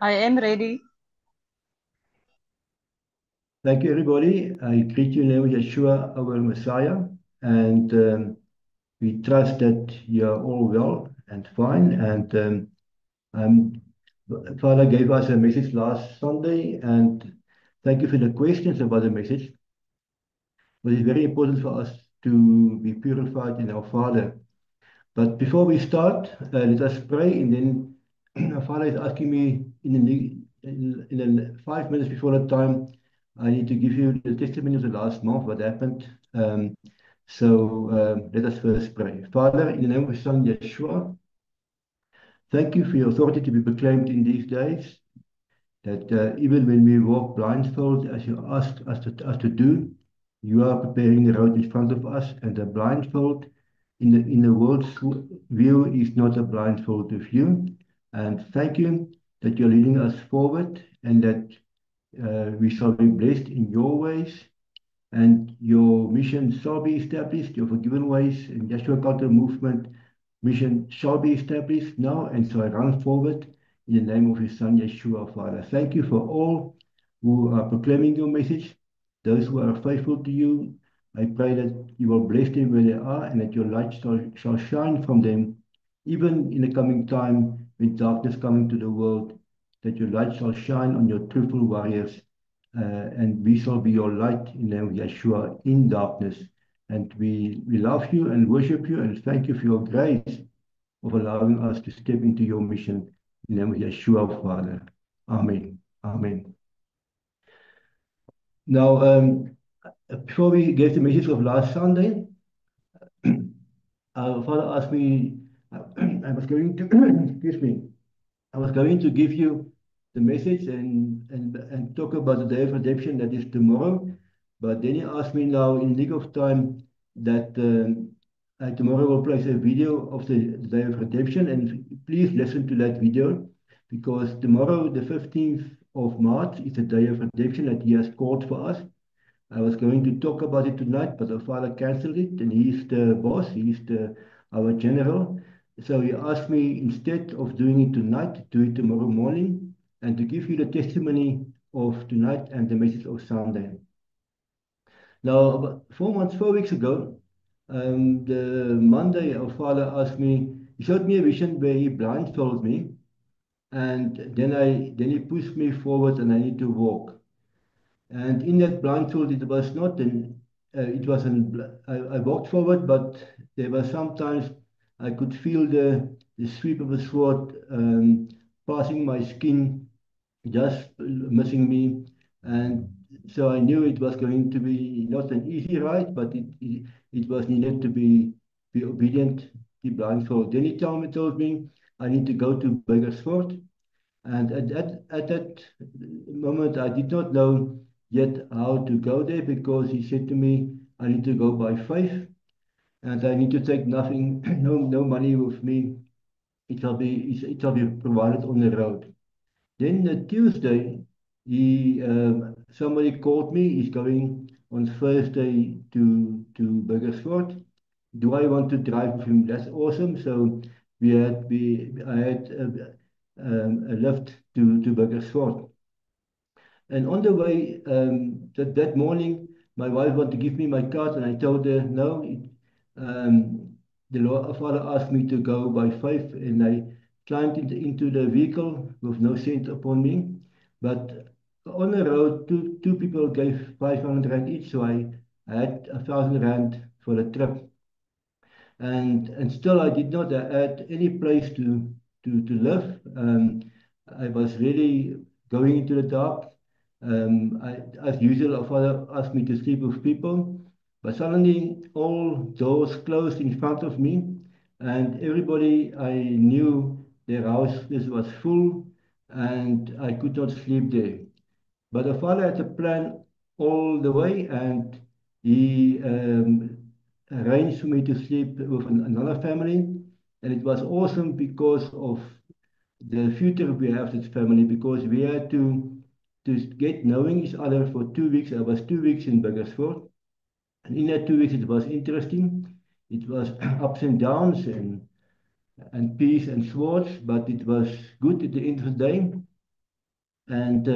I am ready. Thank you, everybody. I greet you in the name of Yeshua, our Messiah, and we trust that you are all well and fine. And um, Father gave us a message last Sunday, and thank you for the questions about the message. But it's very important for us to be purified in our Father. But before we start, let us pray, and then our Father is asking me in the 5 minutes before the time. I need to give you the testimony of the last month, what happened. Let us first pray. Father, in the name of your Son Yeshua, thank you for your authority to be proclaimed in these days. That even when we walk blindfold, as you asked us to do, you are preparing the road in front of us, and the blindfold in the world's view is not a blindfold of you. And thank you that you're leading us forward, and that we shall be blessed in your ways, and your mission shall be established, your forgiven ways and Yeshua Culture Movement mission shall be established now, and so I run forward in the name of His Son Yeshua, Father. Thank you for all who are proclaiming your message, those who are faithful to you. I pray that you will bless them where they are, and that your light shall shine from them, even in the coming time when darkness coming to the world, that your light shall shine on your truthful warriors, and we shall be your light in the name of Yeshua in darkness. And we love you and worship you and thank you for your grace of allowing us to step into your mission in the name of Yeshua, Father. Amen. Amen. Now, before we get the message of last Sunday, our Father asked me, I was going to, excuse me, I was going to give you the message and talk about the day of redemption that is tomorrow. But then he asked me now in the nick of time that tomorrow will place a video of the day of redemption. And please listen to that video, because tomorrow, the 15th of March, is the day of redemption that he has called for us. I was going to talk about it tonight, but the father canceled it, and he's the boss, our general. So he asked me, instead of doing it tonight, to do it tomorrow morning, and to give you the testimony of tonight and the message of Sunday. Now, about 4 months, 4 weeks ago, the Monday, our father asked me, he showed me a vision where he blindfolded me, and then he pushed me forward, and I need to walk. And in that blindfold, it was not an, it was an, I walked forward, but there were sometimes I could feel the sweep of a sword passing my skin, just missing me. And so I knew it was going to be not an easy ride, but it was needed to be obedient, be blindfold. Then he told me I need to go to Burgersfort, and at that moment, I did not know yet how to go there, because he said to me, I need to go by faith, and I need to take nothing, no money with me. It shall be provided on the road. Then the Tuesday, somebody called me. He's going on Thursday to Burgersfort. Do I want to drive with him? That's awesome. So I had a lift to Burgersfort. And on the way, that morning, my wife wanted to give me my card, and I told her no. The Lord, Father asked me to go by faith, and I climbed into the vehicle with no cent upon me. But on the road, two people gave 500 rand each, so I had 1,000 rand for the trip. And still, I did not add any place to live. I was really going into the dark. As usual, our father asked me to sleep with people, but suddenly all doors closed in front of me, and everybody I knew, their house this was full, and I could not sleep there. But the father had a plan all the way, and he arranged for me to sleep with another family. And it was awesome because of the future we have with family, because we had to get knowing each other for 2 weeks. I was 2 weeks in Burgersfort, and in that 2 weeks it was interesting. It was ups and downs and peace and swords, but it was good at the end of the day. And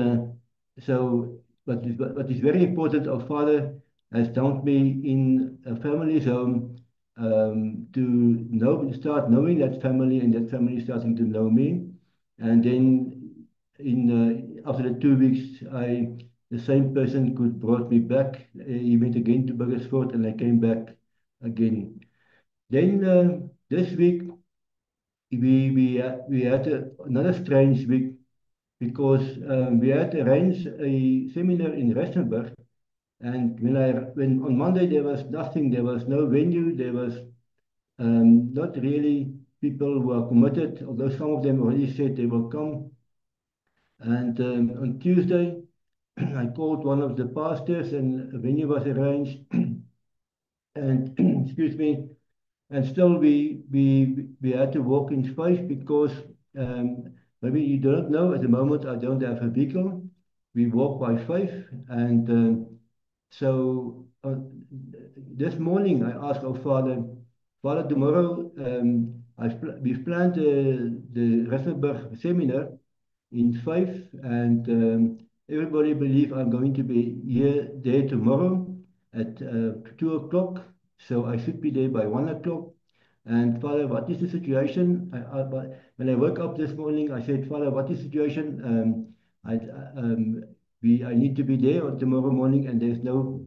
what is very important, our Father has dumped me in a family's home to start knowing that family, and that family starting to know me. And then after the 2 weeks, the same person could brought me back. He went again to Burgersfort, and I came back again. Then this week we had another strange week because we had arranged a seminar in Rustenburg, and when on Monday there was nothing, there was no venue, there was not really people who are committed, although some of them already said they will come. And on Tuesday, I called one of the pastors, and a venue was arranged. And excuse me, and still we had to walk in faith because maybe you don't know, at the moment I don't have a vehicle. We walk by faith, and so this morning I asked our Father, Father, tomorrow we've planned the Rustenburg seminar in faith, and everybody believe I'm going to be there tomorrow at 2 o'clock. So I should be there by 1 o'clock. And Father, what is the situation? When I woke up this morning, I said, Father, what is the situation? I need to be there on tomorrow morning, and there's no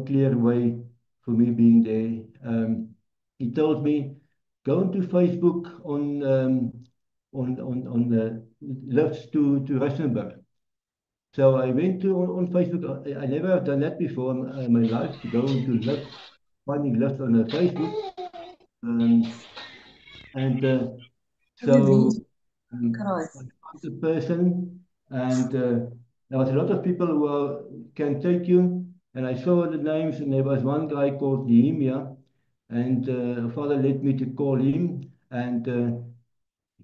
clear way for me being there. He told me, go into Facebook on the lifts to Rustenburg. So I went to on Facebook. I never have done that before in my life, to go into lifts, finding lifts on Facebook. Um, and so I found a person, and there was a lot of people who can take you. And I saw the names, and there was one guy called Nehemiah, and Father led me to call him, and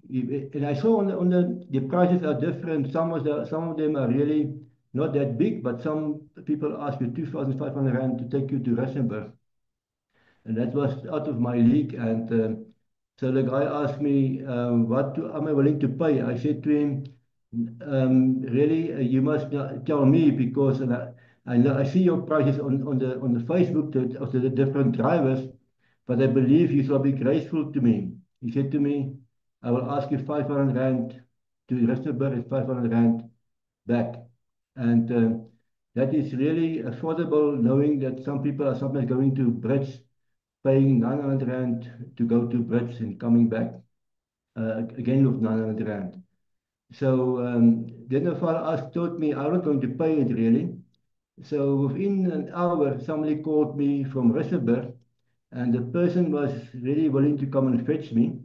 I saw the prices are different. Some of them are really not that big, but some people ask you 2,500 rand to take you to Rustenburg, and that was out of my league. And so the guy asked me, am I willing to pay? I said to him, really, you must not tell me, because I know I see your prices on the Facebook of the different drivers, but I believe you shall be graceful to me. He said to me, I will ask you 500 rand to Rustenburg and 500 rand back. And that is really affordable, knowing that some people are sometimes going to Brits, paying 900 rand to go to Brits and coming back again with 900 rand. So then the father told me I'm not going to pay it really. So within an hour, somebody called me from Rustenburg, and the person was really willing to come and fetch me.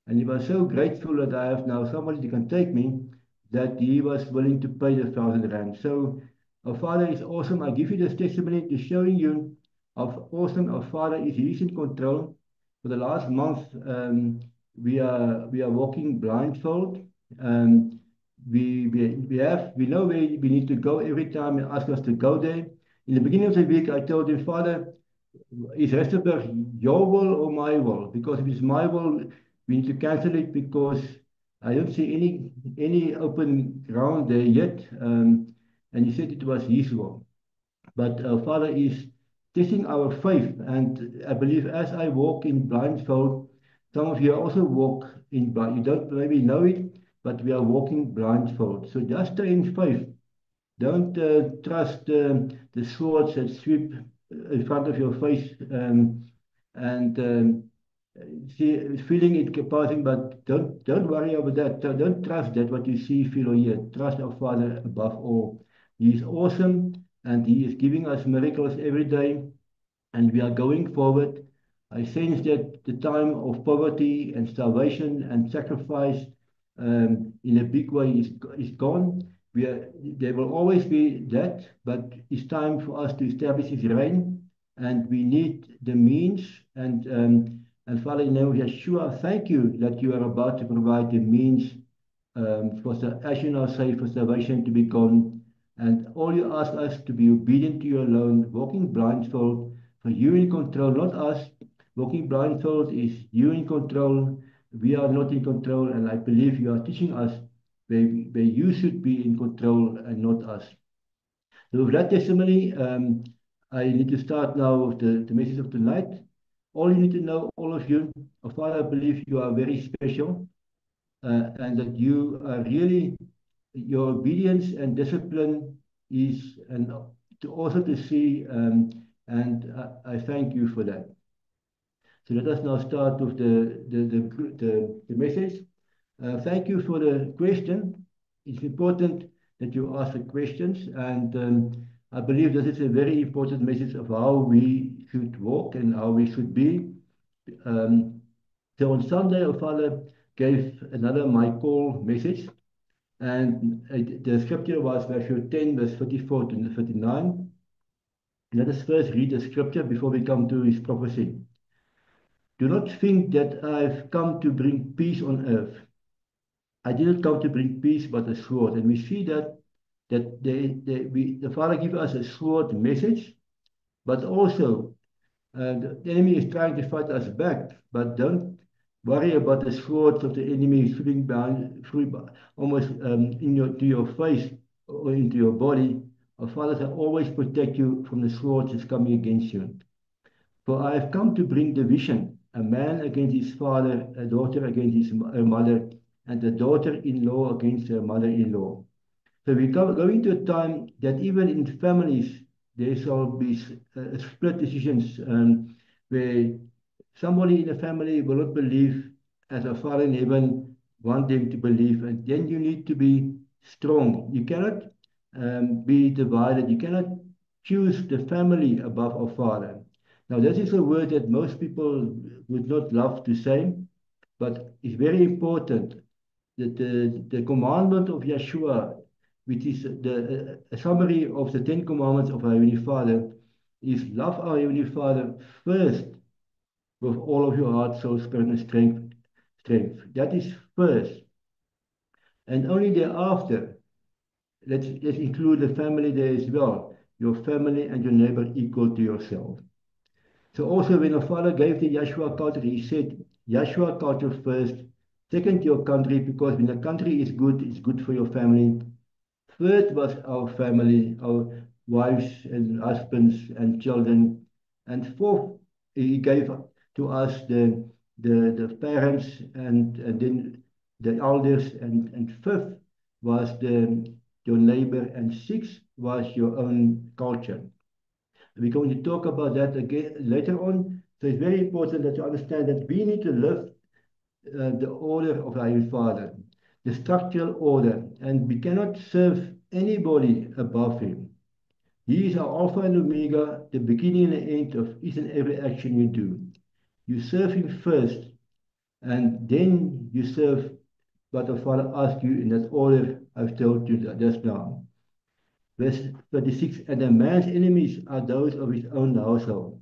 And he was so grateful that I have now somebody that can take me, that he was willing to pay the 1,000 rand. So our Father is awesome. I give you this testimony to showing you how awesome our Father is. He is in control. For the last month, we are walking blindfold. Um, we know where we need to go every time he asks us to go there. In the beginning of the week, I told him, Father, is Rustenburg your will or my will? Because if it's my will, we need to cancel it, because I don't see any open ground there yet. And he said it was his will. But our Father is testing our faith, and I believe as I walk in blindfold, some of you also walk in blind. You don't maybe know it, but we are walking blindfold. So just stay in faith. Don't trust the swords that sweep in front of your face, and see, feeling it passing, but don't worry about that. Don't trust that what you see, feel, or hear. Trust our Father above all. He is awesome, and He is giving us miracles every day, and we are going forward. I sense that the time of poverty and starvation and sacrifice in a big way is gone. There will always be that, but it's time for us to establish His reign, and we need the means. And Father, in the name of Yeshua, thank you that you are about to provide the means as you now say, for salvation to be gone. And all you ask us to be obedient to you alone, walking blindfold, for you in control, not us. Walking blindfold is you in control. We are not in control, and I believe you are teaching us where you should be in control and not us. So with that testimony, I need to start now with the message of tonight. All you need to know, all of you, Father, I believe you are very special, and that you are really, your obedience and discipline is, and to also to see, and I thank you for that. So let us now start with the message. Thank you for the question. It's important that you ask the questions, and I believe that is a very important message of how we should walk and how we should be. So on Sunday, our Father gave another My Call message, and the scripture was Matthew 10, verse 34 to 39. Let us first read the scripture before we come to his prophecy. Do not think that I've come to bring peace on earth. I didn't come to bring peace, but a sword. And we see that the Father gives us a sword message, but also the enemy is trying to fight us back. But don't worry about the swords of the enemy shooting almost to your face or into your body. Our Father shall always protect you from the swords that's coming against you. For I have come to bring division, a man against his father, a daughter against her mother, and a daughter-in-law against her mother-in-law. So we go into a time that even in families, there shall be split decisions where somebody in the family will not believe as a Father in heaven want them to believe, and then you need to be strong. You cannot be divided. You cannot choose the family above our Father. Now, this is a word that most people would not love to say, but it's very important that the commandment of Yeshua, which is a summary of the 10 commandments of our Heavenly Father, is love our Heavenly Father first with all of your heart, soul, spirit, and strength. That is first. And only thereafter, let's include the family there as well. Your family and your neighbor equal to yourself. So also when our Father gave the Yeshua culture, he said, Yeshua culture first, second your country, because when the country is good, it's good for your family. Third was our family, our wives and husbands and children. And fourth, he gave to us the parents and then the elders. And fifth was your neighbor. And sixth was your own culture. We're going to talk about that again later on. So it's very important that you understand that we need to live the order of our Father, the structural order, and we cannot serve anybody above him. He is our Alpha and Omega, the beginning and the end of each and every action you do. You serve him first, and then you serve what the Father asks you in that order I've told you just now. Verse 36, and a man's enemies are those of his own household.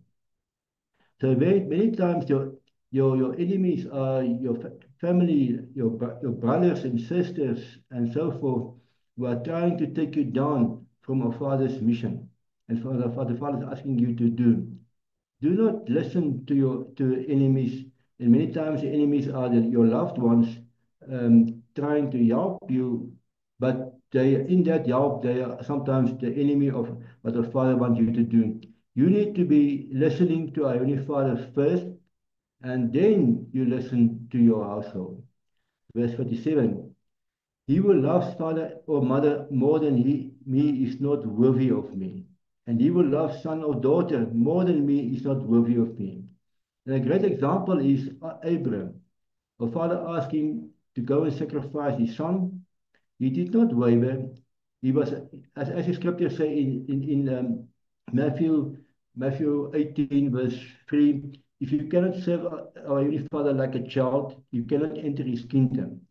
So very many times your enemies are your family, your brothers and sisters, and so forth, who are trying to take you down from our Father's mission, and for the Father is asking you to do. Do not listen to your enemies, and many times the enemies are your loved ones trying to help you, but in that help, they are sometimes the enemy of what the Father wants you to do. You need to be listening to our Heavenly Father first, and then you listen to your household. Verse 47. He who loves father or mother more than me is not worthy of me. And he who loves son or daughter more than me is not worthy of me. And a great example is Abraham. Our father asked him to go and sacrifice his son. He did not waver. He was, as the scripture say in Matthew 18, verse 3, if you cannot serve our Heavenly Father like a child, you cannot enter his kingdom.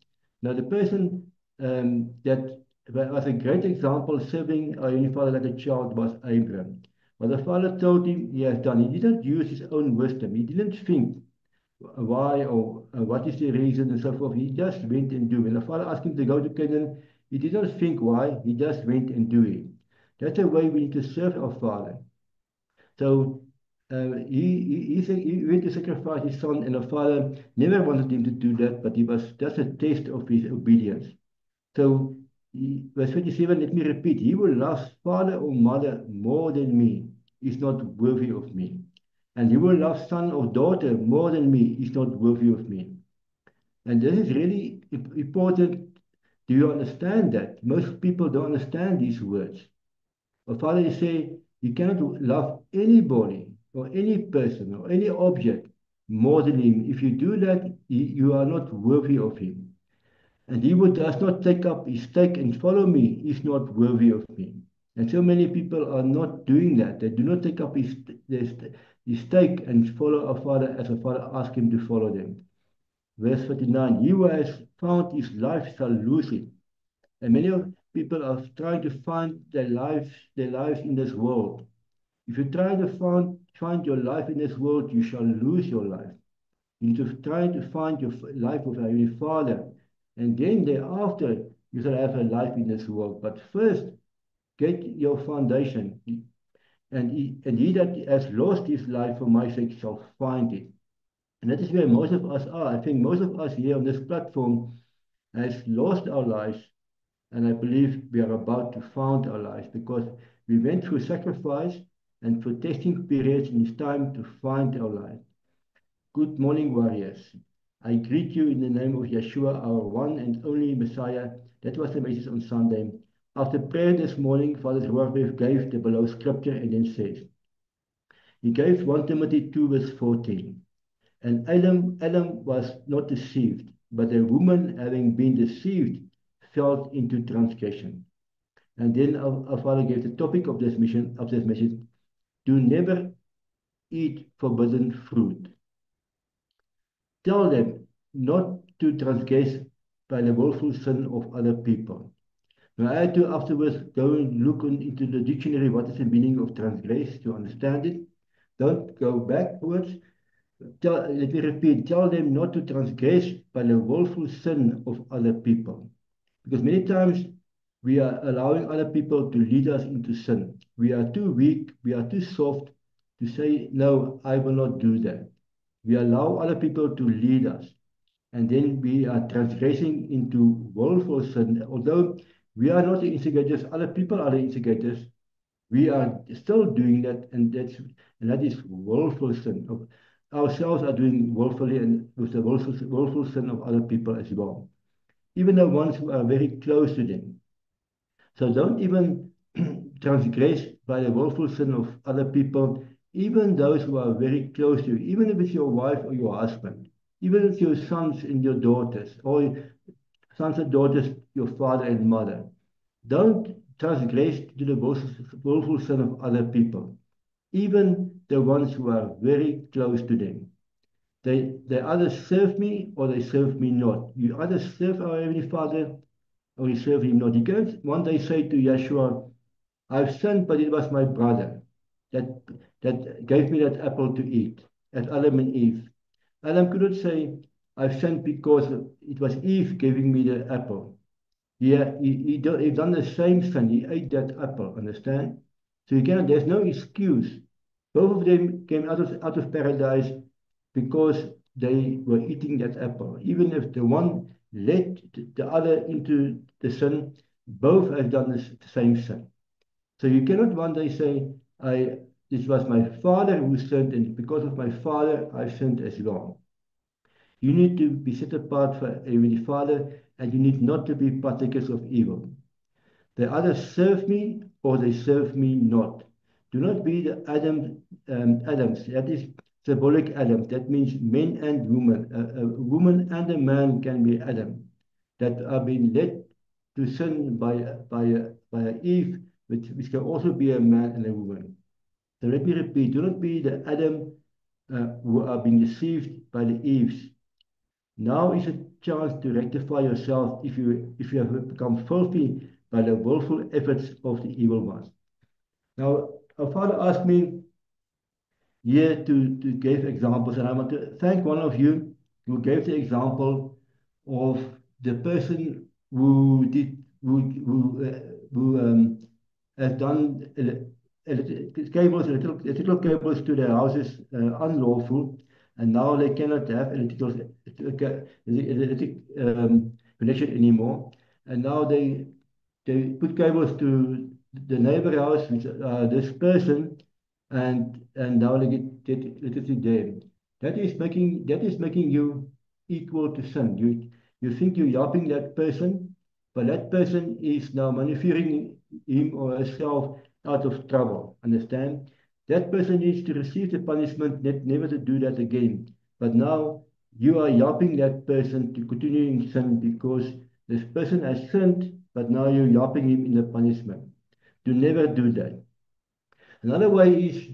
Now, the person that was a great example serving our Heavenly Father like a child was Abraham. What the Father told him, he has done. He didn't use his own wisdom. He didn't think why or what is the reason and so forth. He just went and do. When the Father asked him to go to Canaan, he did not think why. He just went and do it. That's the way we need to serve our Father. So he went to sacrifice his son, and the Father never wanted him to do that, but it was just a test of his obedience. So, verse 27, let me repeat, he who loves father or mother more than me is not worthy of me. And he who loves son or daughter more than me is not worthy of me. And this is really important. Do you understand that? Most people don't understand these words. Our Father is saying you cannot love anybody or any person or any object more than him. If you do that, you are not worthy of him. And he who does not take up his stake and follow me is not worthy of me. And so many people are not doing that. They do not take up his stake and follow our Father as our Father asks him to follow them. Verse 49, he who has found his life shall lose it. And many of people are trying to find their lives in this world. If you try to find your life in this world, you shall lose your life. You need to try to find your life with your Father. And then thereafter, you shall have a life in this world. But first, get your foundation. And he that has lost his life for my sake shall find it. And that is where most of us are. I think most of us here on this platform has lost our lives. And I believe we are about to found our lives because we went through sacrifice and through testing periods, and it's time to find our life. Good morning, warriors. I greet you in the name of Yeshua, our one and only Messiah. That was the message on Sunday. After prayer this morning, Father Dwarfwave gave the below scripture and then says, he gave 1 Timothy 2 verse 14. And Adam was not deceived, but the woman having been deceived fell into transgression. And then our Father gave the topic of this message, do never eat forbidden fruit. Tell them not to transgress by the willful sin of other people. Now I had to afterwards go and look into the dictionary what is the meaning of transgress to understand it. Don't go backwards. Let me repeat, tell them not to transgress by the willful sin of other people. Because many times we are allowing other people to lead us into sin. We are too weak, we are too soft to say, no, I will not do that. We allow other people to lead us. And then we are transgressing into willful sin. Although we are not the instigators, other people are the instigators. We are still doing that, and that is willful sin. Ourselves are doing willfully and with the willful sin of other people as well, even the ones who are very close to them. So don't even transgress by the willful sin of other people, even those who are very close to you, even if it's your wife or your husband, even if it's your sons and your daughters, or sons and daughters, your father and mother. Don't transgress to the willful sin of other people, even the ones who are very close to them. They either serve me or they serve me not. You either serve our Heavenly Father or you serve him not. You can't one day say to Yeshua, I've sinned, but it was my brother that, that gave me that apple to eat, at Adam and Eve. Adam could not say, I've sinned because it was Eve giving me the apple. Yeah, he done the same sin. He ate that apple, understand? So you cannot, there's no excuse. Both of them came out of paradise because they were eating that apple. Even if the one led the other into the sin, both have done the same sin. So you cannot one day say, this was my father who sinned, and because of my father, I sinned as well. You need to be set apart for Heavenly Father, and you need not to be partakers of evil. They either serve me or they serve me not. Do not be the Adams. That is symbolic Adams. That means men and women. A woman and a man can be Adam. That are being led to sin by Eve, which can also be a man and a woman. So let me repeat, do not be the Adam who are being deceived by the Eves. Now is a chance to rectify yourself if you have become filthy by the willful efforts of the evil one. Now, our Father asked me here to give examples, and I want to thank one of you who gave the example of the person who has done electrical cables to their houses unlawful, and now they cannot have electric connection anymore. and now they put cables to the neighbor house, which this person, and now they get electricity there. That is making you equal to sin. You think you're helping that person, but that person is now manufacturing him or herself out of trouble. Understand? That person needs to receive the punishment, never to do that again. But now you are helping that person to continue in sin because this person has sinned, but now you're helping him in the punishment. To never do that. Another way is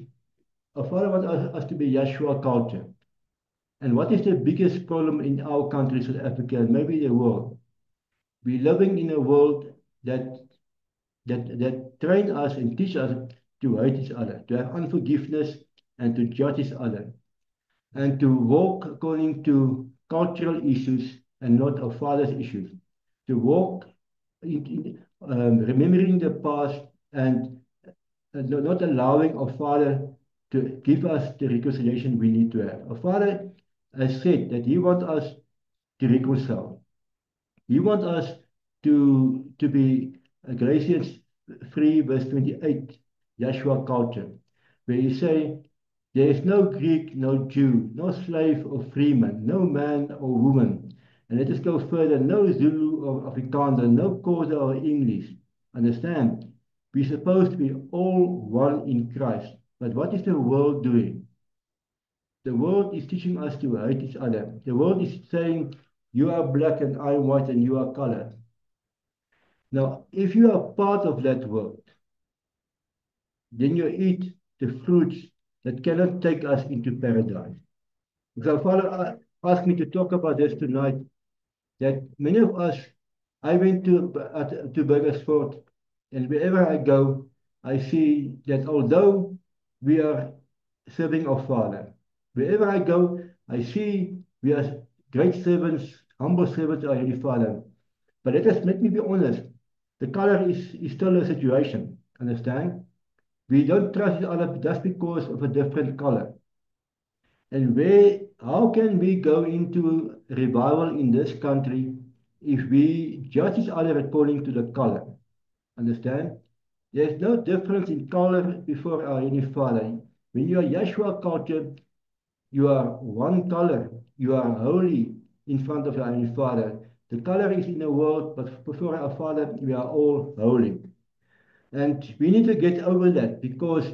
our Father wants us to be Yeshua culture. And what is the biggest problem in our country, South Africa, and maybe the world? We're living in a world that train us and teach us to hate each other, to have unforgiveness and to judge each other, and to walk according to cultural issues and not our Father's issues. To walk remembering the past and not allowing our Father to give us the reconciliation we need to have. Our Father has said that He wants us to reconcile. He wants us to be Galatians 3 verse 28, Yeshua culture, where He say, there is no Greek, no Jew, no slave or freeman, no man or woman. And let us go further, no Zulu or Afrikaner, no Xhosa or English. Understand? We're supposed to be all one in Christ. But what is the world doing? The world is teaching us to hate each other. The world is saying, you are black and I'm white and you are colored. Now, if you are part of that world, then you eat the fruits that cannot take us into paradise. So Father asked me to talk about this tonight, that many of us, I went to Burgersfort, and wherever I go, I see that although we are serving our Father, wherever I go, I see we are great servants, humble servants to our Heavenly Father. But let me be honest, the color is still a situation, understand? We don't trust each other just because of a different color. And how can we go into revival in this country if we judge each other according to the color? Understand? There's no difference in color before our Heavenly Father. When you are Yeshua culture, you are one color. You are holy in front of our Heavenly Father. The color is in the world, but before our Father, we are all holy. And we need to get over that because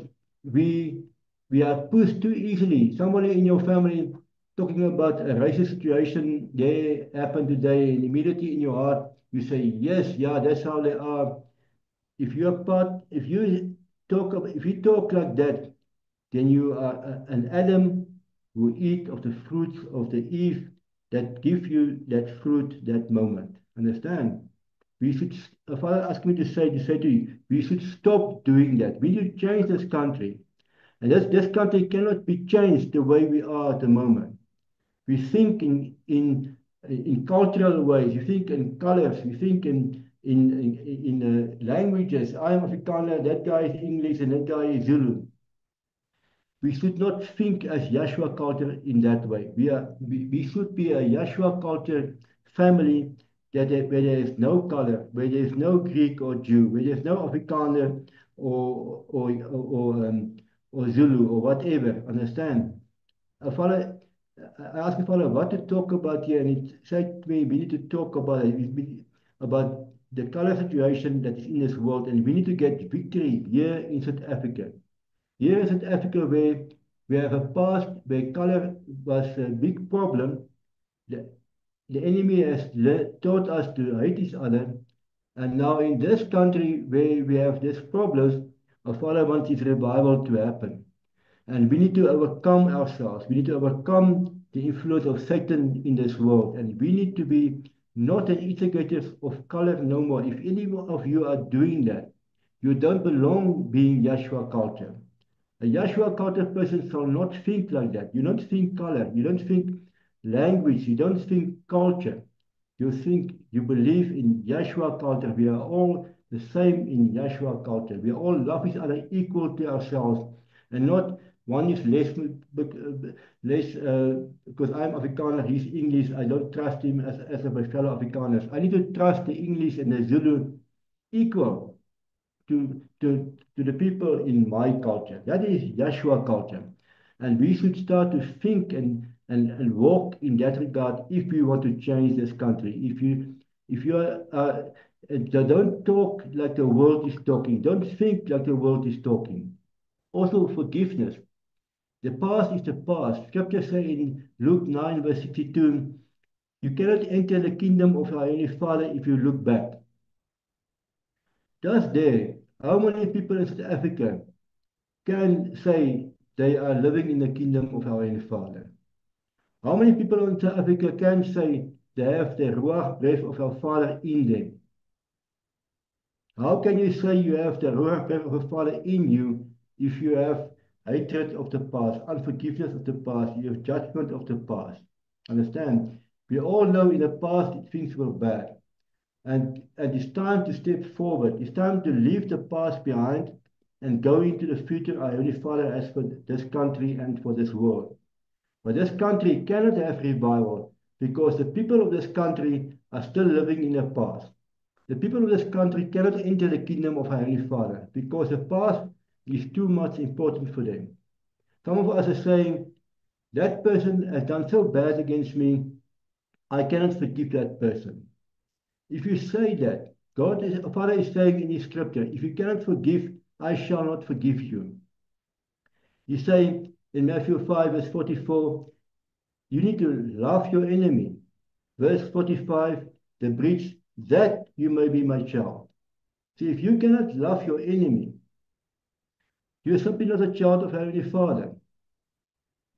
we we are pushed too easily. Somebody in your family talking about a racist situation there happened today, and immediately in your heart you say, yes, yeah, that's how they are. If you talk like that, then you are an Adam who eat of the fruits of the Eve that give you that fruit that moment. Understand? We should, Father asked me to say to you, we should stop doing that. We need to change this country. And this country cannot be changed the way we are at the moment. We think in cultural ways, we think in colors, we think in languages. I am Afrikaner, that guy is English, and that guy is Zulu. We should not think as Yeshua culture in that way. We should be a Yeshua culture family where there is no color, where there is no Greek or Jew, where there is no Afrikaner or Zulu or whatever. Understand? Father, I asked my father what to talk about here, and he said to me, we need to talk about about the color situation that is in this world, and we need to get victory here in South Africa. Here in South Africa, where we have a past where color was a big problem, the, the enemy has taught us to hate each other. And now in this country where we have these problems, our Father wants His revival to happen. And we need to overcome ourselves. We need to overcome the influence of Satan in this world. And we need to be not an instigator of color no more. If any of you are doing that, you don't belong being Yeshua culture. A Yeshua culture person shall not think like that. You don't think color. You don't think language. You don't think culture. You think, you believe in Yeshua culture. We are all the same in Yeshua culture. We all love each other equal to ourselves and not One is because I'm Afrikaner, he's English. I don't trust him as my fellow Afrikaners. I need to trust the English and the Zulu equal to the people in my culture. That is Yeshua culture. And we should start to think and walk in that regard if we want to change this country. If you are, don't talk like the world is talking. Don't think like the world is talking. Also forgiveness. The past is the past. Scripture says in Luke 9 verse 62, you cannot enter the kingdom of our Heavenly Father if you look back. Just there, how many people in South Africa can say they are living in the kingdom of our Heavenly Father? How many people in South Africa can say they have the Ruach breath of our Father in them? How can you say you have the Ruach breath of our Father in you if you have hatred of the past, unforgiveness of the past, you have judgment of the past? Understand? We all know in the past things were bad. And it's time to step forward. It's time to leave the past behind and go into the future our Heavenly Father has for this country and for this world. But this country cannot have revival because the people of this country are still living in the past. The people of this country cannot enter the kingdom of our Heavenly Father because the past is too much important for them. Some of us are saying, that person has done so bad against me, I cannot forgive that person. If you say that, Father is saying in His scripture, if you cannot forgive, I shall not forgive you. He's saying in Matthew 5 verse 44, you need to love your enemy. Verse 45, the breach, that you may be my child. See, if you cannot love your enemy, you're simply not a child of Heavenly Father.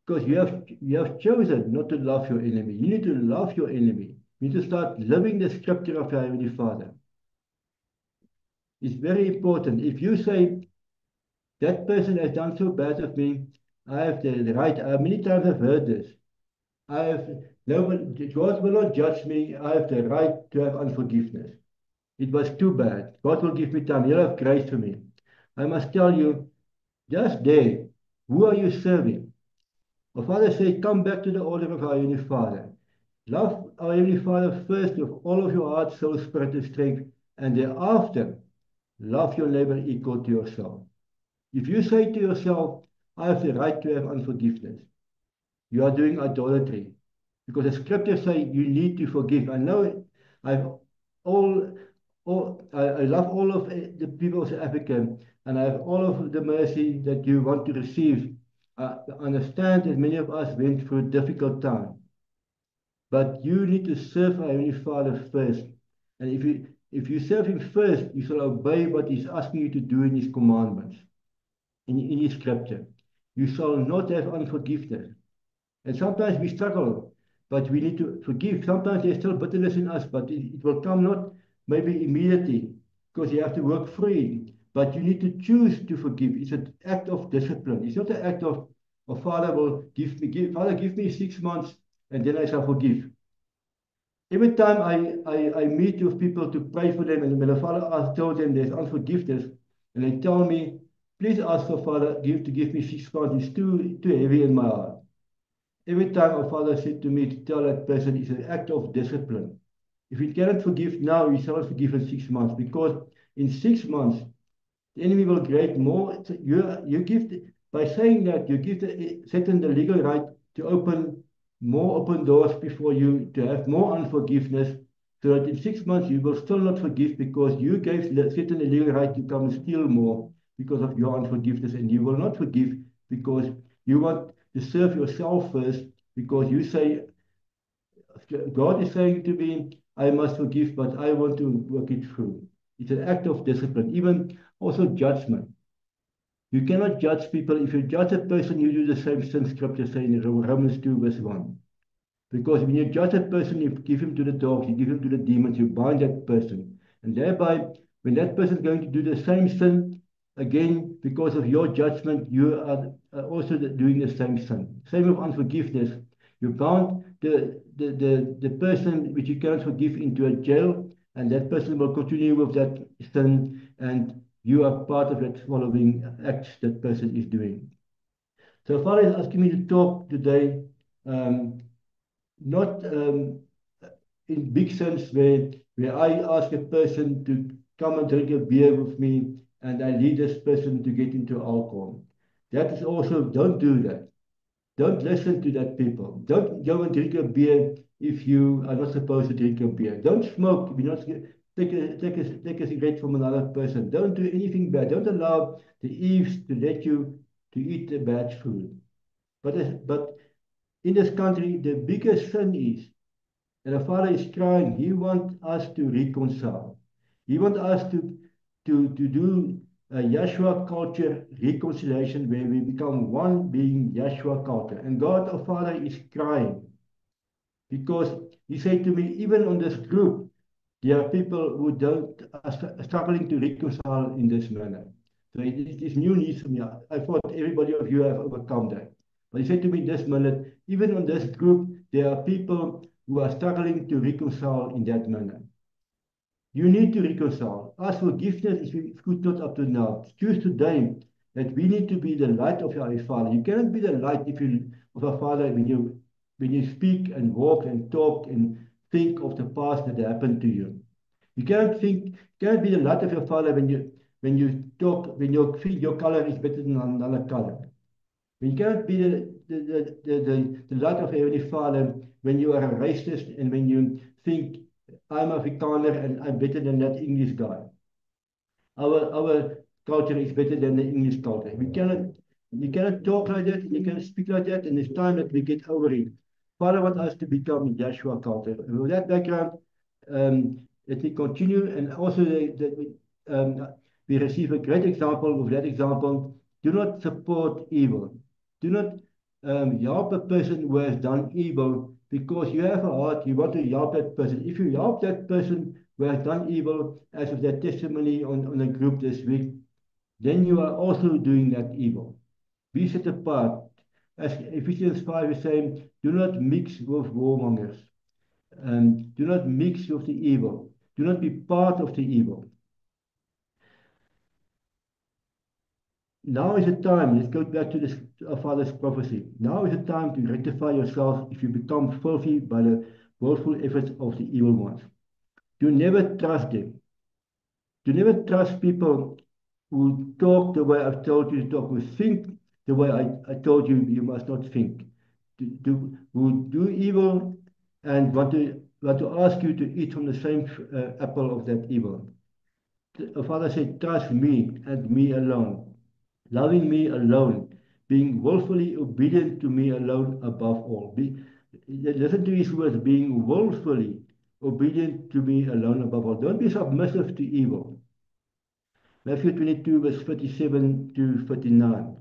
Because you have chosen not to love your enemy. You need to love your enemy. You need to start living the scripture of your Heavenly Father. It's very important. If you say, that person has done so bad of me, I have the right, many times I've heard this. God will not judge me. I have the right to have unforgiveness. It was too bad. God will give me time. He'll have grace for me. I must tell you, just there, who are you serving? Our Father said, come back to the order of our Heavenly Father. Love our Heavenly Father first with all of your heart, soul, spirit, and strength, and thereafter, love your neighbor equal to yourself. If you say to yourself, I have the right to have unforgiveness, you are doing idolatry. Because the scriptures say you need to forgive. I know I've I love all of the people of South Africa, and I have all of the mercy that you want to receive. I understand that many of us went through a difficult time. But you need to serve our Heavenly Father first. And if you serve Him first, you shall obey what He's asking you to do in His commandments, in His scripture. You shall not have unforgiveness. And sometimes we struggle, but we need to forgive. Sometimes there's still bitterness in us, but it will come not maybe immediately, because you have to work free. But you need to choose to forgive. It's an act of discipline. It's not an act of Father will Father, give me 6 months, and then I shall forgive. Every time I meet with people to pray for them, and when the Father has told them there's unforgiveness, and they tell me, please ask for Father to give me 6 months, it's too heavy in my heart. Every time our Father said to me to tell that person it's an act of discipline. If you cannot forgive now, you shall not forgive in 6 months, because in 6 months, the enemy will create more. You give, by saying that, you give Satan the legal right to open more open doors before you, to have more unforgiveness, so that in 6 months you will still not forgive, because you gave Satan the legal right to come and steal more because of your unforgiveness, and you will not forgive because you want to serve yourself first, because you say, God is saying to me, I must forgive, but I want to work it through. It's an act of discipline, even also judgment. You cannot judge people. If you judge a person, you do the same sin, scripture saying in Romans 2 verse 1. Because when you judge a person, you give him to the dogs, you give him to the demons, you bind that person. And thereby, when that person is going to do the same sin, again, because of your judgment, you are also doing the same sin. Same with unforgiveness. You bound the person which you cannot forgive into a jail, and that person will continue with that sin, and you are part of that following acts that person is doing. So Father is asking me to talk today, not in big sense where I ask a person to come and drink a beer with me and I lead this person to get into alcohol. That is also, don't do that. Don't listen to that people. Don't go and drink a beer if you are not supposed to drink a beer. Don't smoke if you're not take a cigarette from another person. Don't do anything bad. Don't allow the eaves to let you to eat the bad food. But in this country, the biggest sin is and the Father is crying. He wants us to reconcile. He wants us to do a Yeshua culture reconciliation where we become one being Yeshua culture. And God our Father is crying because He said to me, even on this group, there are people who don't are struggling to reconcile in this manner. So it is new news for me. I thought everybody of you have overcome that. But he said to me this minute, even on this group, there are people who are struggling to reconcile in that manner. You need to reconcile. Ask forgiveness if you could not up to now. Choose today that we need to be the light of your Father. You cannot be the light if you of a Father when you speak and walk and talk and think of the past that happened to you. You can't be the light of your Father when you talk when you feel your color is better than another color. You cannot be the light of Heavenly Father when you are a racist and when you think I'm Afrikaner and I'm better than that English guy. Our culture is better than the English culture. You cannot talk like that, you cannot speak like that, and it's time that we get over it. Father wants us to become Joshua culture. And with that background, let me continue. And also, we receive a great example of that example. Do not support evil. Do not help a person who has done evil because you have a heart, you want to help that person. If you help that person who has done evil, as of that testimony on a group this week, then you are also doing that evil. Be set apart. As Ephesians 5 is saying, do not mix with warmongers. Do not mix with the evil. Do not be part of the evil. Now is the time, let's go back to this our father's prophecy. Now is the time to rectify yourself if you become filthy by the willful efforts of the evil ones. Do never trust them. Do never trust people who talk the way I've told you to talk, who think the way I told you you must not think. Who do evil and want to ask you to eat from the same apple of that evil. The Father said, trust me and me alone. Loving me alone, being willfully obedient to me alone above all. Listen to his words, being willfully obedient to me alone above all. Don't be submissive to evil. Matthew 22, verse 37 to 39.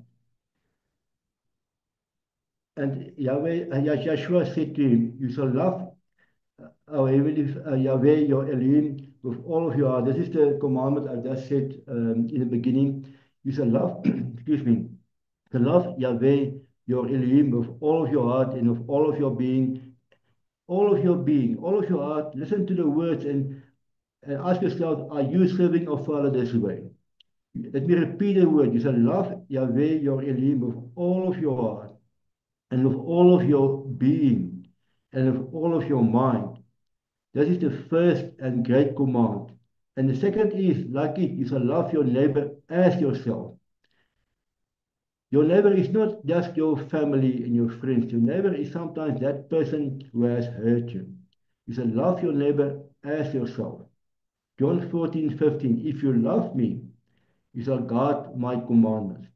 And Yeshua said to him, you shall love our heavenly Yahweh, your Elohim, with all of your heart. This is the commandment I just said in the beginning. You shall love, excuse me, to love Yahweh, your Elohim, with all of your heart and with all of your being, all of your heart. Listen to the words and ask yourself, are you serving our Father this way? Let me repeat the word. You shall love Yahweh, your Elohim, with all of your heart and with all of your being and with all of your mind. That is the first and great command. And the second is, like it, you shall love your neighbor as yourself. Your neighbor is not just your family and your friends. Your neighbor is sometimes that person who has hurt you. You shall love your neighbor as yourself. John 14:15. If you love me, you shall guard my commandments.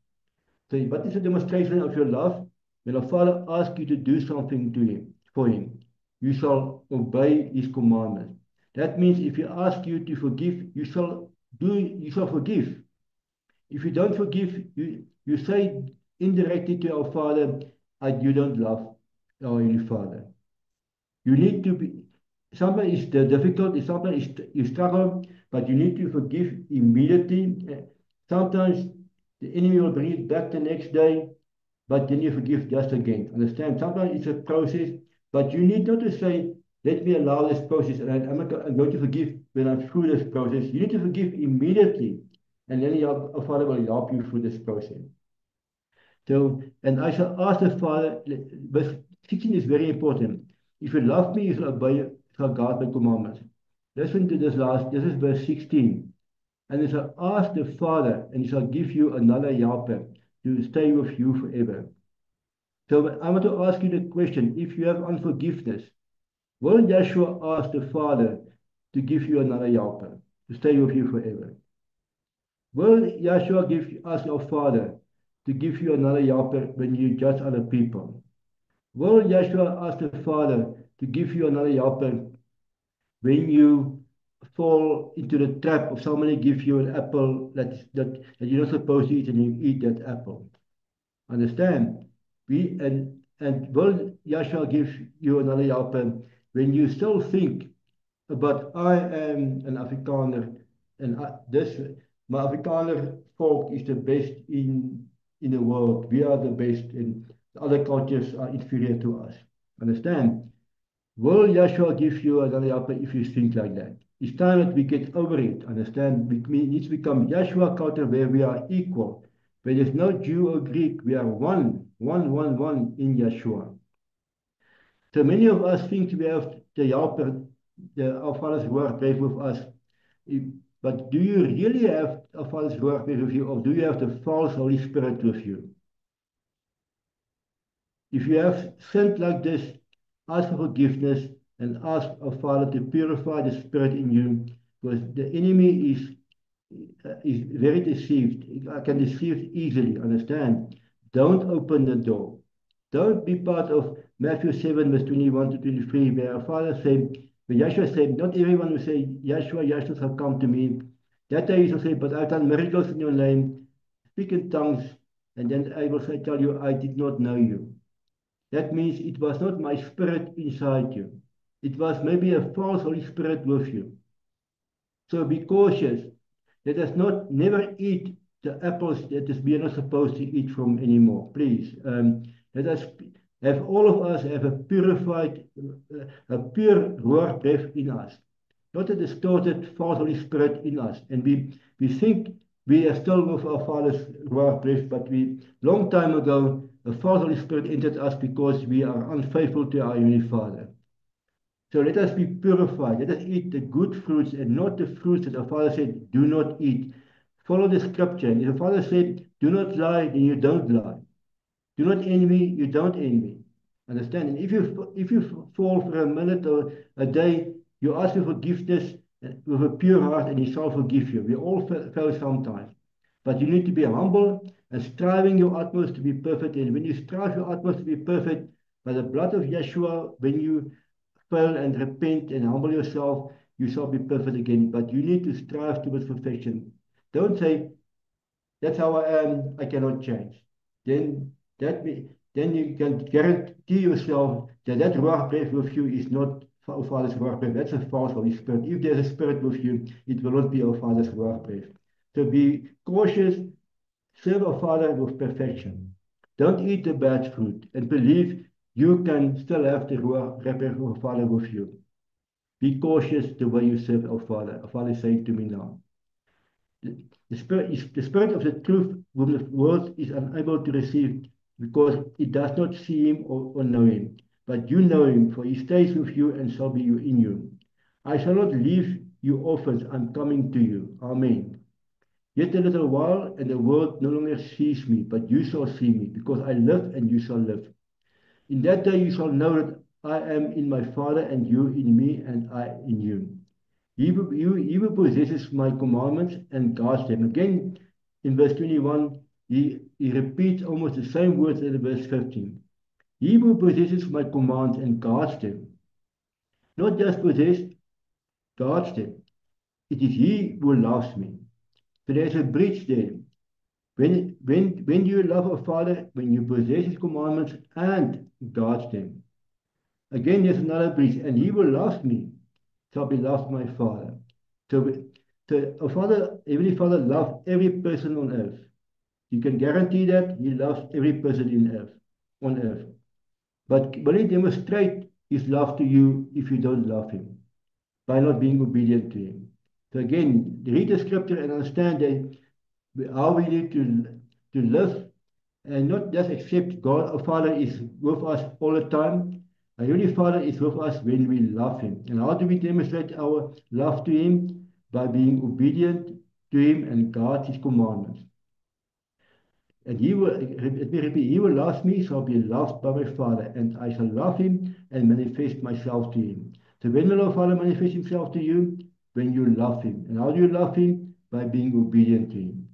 So, what is a demonstration of your love? When a father asks you to do something for him, you shall obey his commandments. That means if he asks you to forgive, you shall forgive. If you don't forgive, you say indirectly to our Father, you don't love our Heavenly Father. You need to be, sometimes it's difficult, sometimes you struggle, but you need to forgive immediately. Sometimes the enemy will bring it back the next day, but then you forgive just again. Understand? Sometimes it's a process, but you need not to say, let me allow this process, and I'm going to forgive when I'm through this process. You need to forgive immediately, and then your Father will help you through this process. So, and I shall ask the Father, verse 16 is very important. If you love me, you shall obey, shall guard my commandments. Listen to this is verse 16. And you shall ask the Father, and he shall give you another helper to stay with you forever. So I want to ask you the question, if you have unforgiveness, will Yeshua ask the Father to give you another helper to stay with you forever? Will Yeshua ask your Father to give you another helper when you judge other people? Will Yeshua ask the Father to give you another helper when you fall into the trap of somebody give you an apple that you're not supposed to eat and you eat that apple? Understand? And will Yeshua give you another helper when you still think about I am an Afrikaner and my Afrikaner folk is the best in the world. We are the best and the other cultures are inferior to us. Understand? Will Yeshua give you another helper if you think like that? It's time that we get over it. Understand? We need to become Yeshua culture where we are equal. Where there's no Jew or Greek, we are one in Yeshua. So many of us think we have the helper, our Father's word brave with us. But do you really have our Father's word brave with you, or do you have the false Holy Spirit with you? If you have sinned like this, ask for forgiveness and ask our Father to purify the spirit in you, because the enemy is very deceived. I can deceive easily, understand? Don't open the door. Don't be part of Matthew 7, verse 21 to 23, where our Father said, when Yeshua said, not everyone will say, Yeshua, Yeshua shall come to me. That day he shall say, but I've done miracles in your name, speak in tongues, and then I will say, tell you, I did not know you. That means it was not my spirit inside you. It was maybe a false Holy Spirit with you. So be cautious. Let us never eat the apples that we are not supposed to eat from anymore. Please. Let us have all of us have a purified, a pure Ruach breath in us. Not a distorted false Holy Spirit in us. And we think we are still with our Father's Ruach breath, but long time ago, a false Holy Spirit entered us because we are unfaithful to our Heavenly Father. So let us be purified. Let us eat the good fruits and not the fruits that our Father said, do not eat. Follow the scripture. And if the Father said, do not lie, then you don't lie. Do not envy, you don't envy. Understand? And if you fall for a minute or a day, you ask for forgiveness with a pure heart and he shall forgive you. We all fail sometimes. But you need to be humble and striving your utmost to be perfect. And when you strive your utmost to be perfect, by the blood of Yeshua, when you fail and repent and humble yourself, you shall be perfect again. But you need to strive towards perfection. Don't say, that's how I am, I cannot change. Then you can guarantee yourself that Ruach breath with you is not our Father's Ruach breath. That's a false Holy Spirit. If there's a spirit with you, it will not be our Father's Ruach breath. So be cautious, serve our Father with perfection. Don't eat the bad fruit and believe you can still have the Ruach breath of our Father with you. Be cautious the way you serve our Father. Our Father is saying to me now. The spirit of the truth whom the world is unable to receive because it does not see him or know him. But you know him, for he stays with you and shall be in you. I shall not leave you orphans, I'm coming to you. Amen. Yet a little while, and the world no longer sees me, but you shall see me, because I live and you shall live. In that day you shall know that I am in my Father, and you in me, and I in you. He who possesses my commandments and guards them. Again, in verse 21, he repeats almost the same words as in verse 15. He who possesses my commands and guards them. Not just possess, guards them. It is he who loves me. So there's a breach there. When you love a father, when you possess his commandments and guards them. Again, there's another breach. And he who loves me shall be loved by my Father. So our Father, Heavenly Father, loves every person on earth. You can guarantee that He loves every person on earth. But will He demonstrate His love to you if you don't love Him? By not being obedient to Him. So again, read the scripture and understand that how we need to live and not just accept God our Father is with us all the time. Our Heavenly Father is with us when we love Him. And how do we demonstrate our love to Him? By being obedient to Him and guard His commandments. And He will, let me repeat, He will love me, shall be loved by my Father, and I shall love Him and manifest myself to Him. So when will our Father manifest Himself to you? When you love Him. And how do you love Him? By being obedient to Him.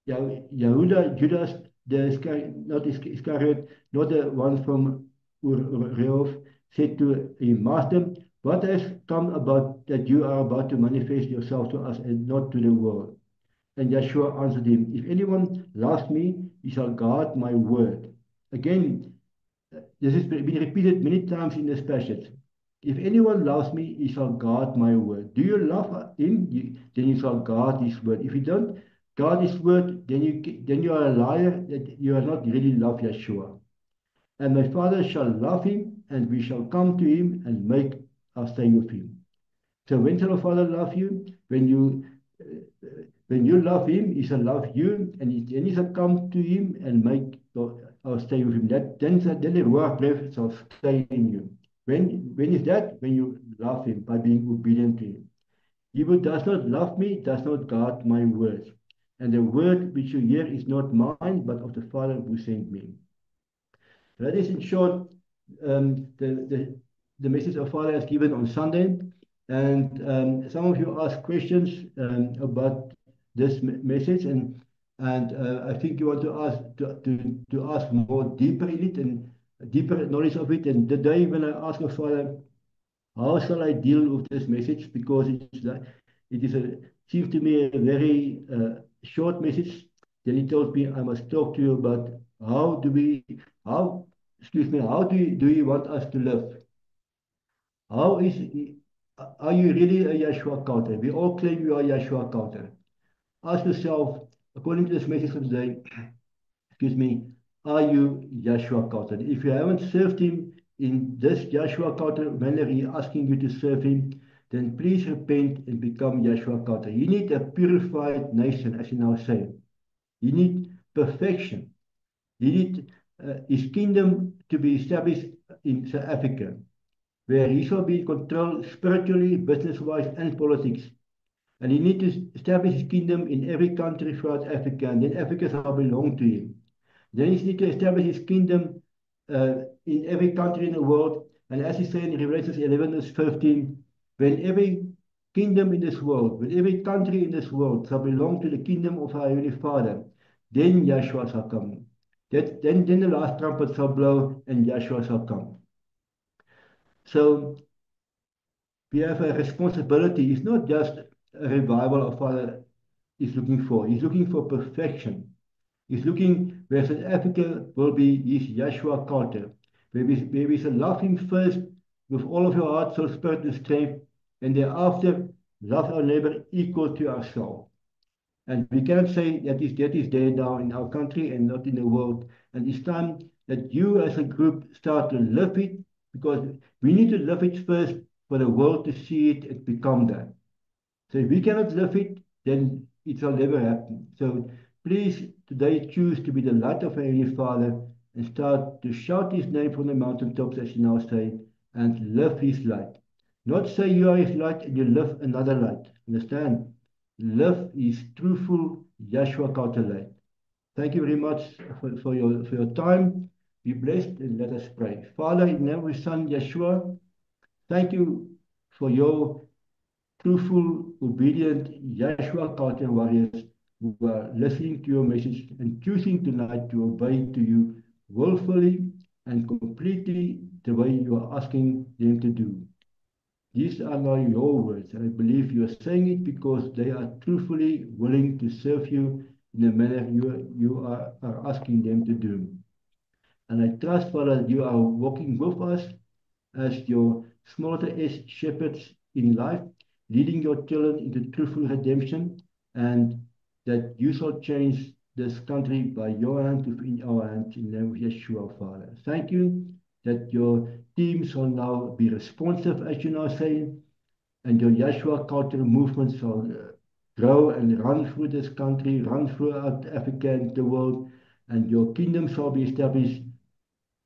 Yehuda, Judas, not Iscariot, not the one from Rehoboth, said to him, Master, what has come about that you are about to manifest yourself to us and not to the world? And Yeshua answered him, If anyone loves me, he shall guard my word. Again, this has been repeated many times in this passage. If anyone loves me, he shall guard my word. Do you love him? Then you shall guard his word. If you don't guard his word, then you are a liar, that you are not really love Yeshua. And my Father shall love him, and we shall come to him and make our stay with him. So when shall the Father love you? When you love him, he shall love you, and then he shall come to him and make or stay with him. Then the Ruach breath shall stay in you. When is that? When you love him by being obedient to him. He who does not love me does not guard my words. And the word which you hear is not mine, but of the Father who sent me. That is in short the message our Father has given on Sunday. And some of you asked questions about this message, and I think you want to ask to ask more deeper in it and deeper knowledge of it. And the day when I asked our Father, how shall I deal with this message? Because seems to me a very short message. Then he told me I must talk to you about how do you want us to live? How is Are you really a Yeshua counter? We all claim you are a Yeshua counter. Ask yourself, according to this message of today, are you Yeshua counter? If you haven't served him in this Yeshua counter manner, he asking you to serve him, then please repent and become Yeshua counter. You need a purified nation, as you now say. You need perfection. You need his kingdom to be established in South Africa, where he shall be in control spiritually, business-wise, and politics. And he needs to establish his kingdom in every country throughout Africa, and then Africa shall belong to him. Then he needs to establish his kingdom in every country in the world. And as he said in Revelation 11, verse 15, when every kingdom in this world, when every country in this world shall belong to the kingdom of our Heavenly Father, then Yeshua shall come. Then the last trumpet shall blow, and Yeshua shall come. So we have a responsibility. It's not just a revival our Father is looking for. He's looking for perfection. He's looking where South Africa will be his Yeshua culture, where we shall love him first with all of your heart, soul, spirit, and strength, and thereafter love our neighbor equal to ourselves. And we cannot say that is there now in our country and not in the world. And it's time that you as a group start to live it, because we need to live it first for the world to see it and become that. So if we cannot live it, then it shall never happen. So please today choose to be the light of our Heavenly Father and start to shout his name from the mountaintops, as you now say, and live his light. Not say you are his light and you live another light. Understand? Live his truthful Yeshua culture light. Thank you very much for your time. Be blessed and let us pray. Father, in the name of your Son, Yeshua, thank you for your truthful, obedient Yeshua culture warriors who are listening to your message and choosing tonight to obey to you willfully and completely the way you are asking them to do. These are now your words, and I believe you are saying it because they are truthfully willing to serve you in the manner you are asking them to do. And I trust, Father, that you are walking with us as your smallest shepherds in life, leading your children into truthful redemption, and that you shall change this country by your hand within our hands in the name of Yeshua, Father. Thank you that your team shall now be responsive, as you now say, and your Yeshua cultural movement shall grow and run through this country, run throughout Africa and the world, and your kingdom shall be established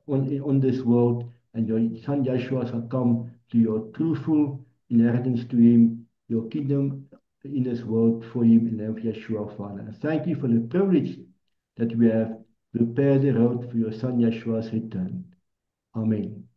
on this world, and your son Yeshua shall come to your truthful inheritance to him, your kingdom in this world for him in the name of Yeshua, Father. Thank you for the privilege that we have prepared the road for your son Yeshua's return. Amen.